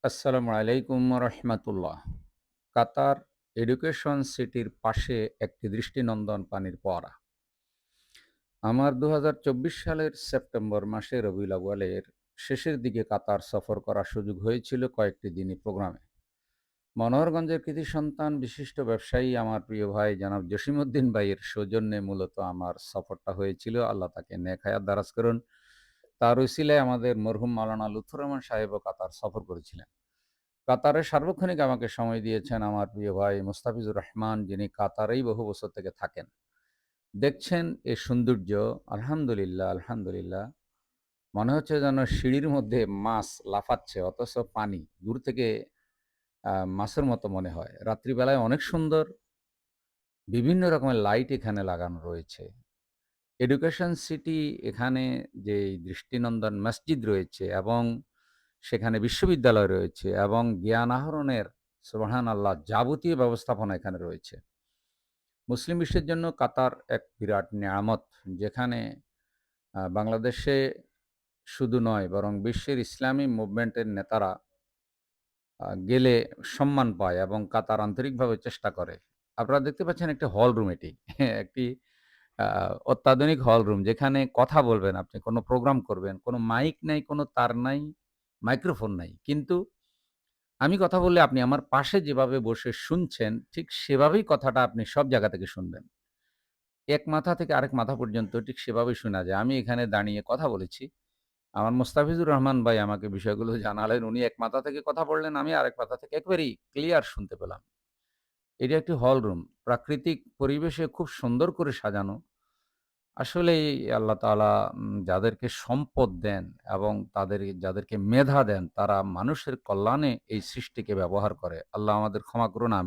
আসসালামু আলাইকুম রহমতুল্লাহ। কাতার এডুকেশন সিটির পাশে একটি দৃষ্টিনন্দন পানির ফোয়ারা। আমার ২০২৪ সালের সেপ্টেম্বর মাসে রবিউল আউয়ালের শেষের দিকে কাতার সফর করার সুযোগ হয়েছিল কয়েকটি দিনই প্রোগ্রামে। মনোহরগঞ্জের কৃতি সন্তান বিশিষ্ট ব্যবসায়ী আমার প্রিয় ভাই জনাব জসিমউদ্দিন ভাইয়ের সৌজন্যে মূলত আমার সফরটা হয়েছিল। আল্লাহ তাকে নেক হায়াত দারাজ করুন। তার উসিলায় আমাদের মরহুম মাওলানা লুৎফর রহমান সাহেবও কাতার সফর করেছিলেন। কাতারে সার্বক্ষণিক আমাকে সময় দিয়েছেন আমার প্রিয় ভাই মুস্তাফিজুর রহমান, যিনি কাতারেই বহু বছর থেকে থাকেন। দেখছেন এই সৌন্দর্য, আলহামদুলিল্লাহ, আলহামদুলিল্লাহ। মনে হচ্ছে যেন সিঁড়ির মধ্যে মাছ লাফাচ্ছে, অথচ পানি দূর থেকে মাছের মতো মনে হয়। রাত্রিবেলায় অনেক সুন্দর, বিভিন্ন রকমের লাইট এখানে লাগানো রয়েছে। এডুকেশন সিটি, এখানে যে দৃষ্টিনন্দন মসজিদ রয়েছে এবং সেখানে বিশ্ববিদ্যালয় রয়েছে এবং জ্ঞান আহরণের সুবহানাল্লাহ যাবতীয় ব্যবস্থাপনা এখানে রয়েছে। মুসলিম বিশ্বের জন্য কাতার এক বিরাট নেয়ামত, যেখানে বাংলাদেশে শুধু নয় বরং বিশ্বের ইসলামী মুভমেন্টের নেতারা গেলে সম্মান পায় এবং কাতার আন্তরিকভাবে চেষ্টা করে। আপনারা দেখতে পাচ্ছেন একটি হল রুম এটি। একটি আ অত্যাধুনিক হল রুম, যেখানে কথা বলবেন আপনি, কোনো প্রোগ্রাম করবেন, কোনো মাইক নাই, কোনো তার নাই, মাইক্রোফোন নাই। কিন্তু আমি কথা বললে আপনি আমার পাশে যেভাবে বসে শুনছেন, ঠিক সেভাবেই কথাটা আপনি সব জায়গা থেকে শুনবেন। এক মাথা থেকে আরেক মাথা পর্যন্ত ঠিক সেভাবেই শোনা যায়। আমি এখানে দাঁড়িয়ে কথা বলেছি। আমার মোস্তাফিজুর রহমান ভাই আমাকে বিষয়গুলো জানালেন। উনি এক মাথা থেকে কথা বললেন, আমি আরেক মাথা থেকে একেবারেই ক্লিয়ার শুনতে পেলাম। এটি একটি হল রুম। প্রাকৃতিক পরিবেশে খুব সুন্দর করে সাজানো। আসলেই আল্লাহ তাআলা যাদেরকে সম্পদ দেন এবং যাদেরকে মেধা দেন, তারা মানুষের কল্যাণে এই সৃষ্টিকে ব্যবহার করে। আল্লাহ আমাদের ক্ষমা করুন, আমিন।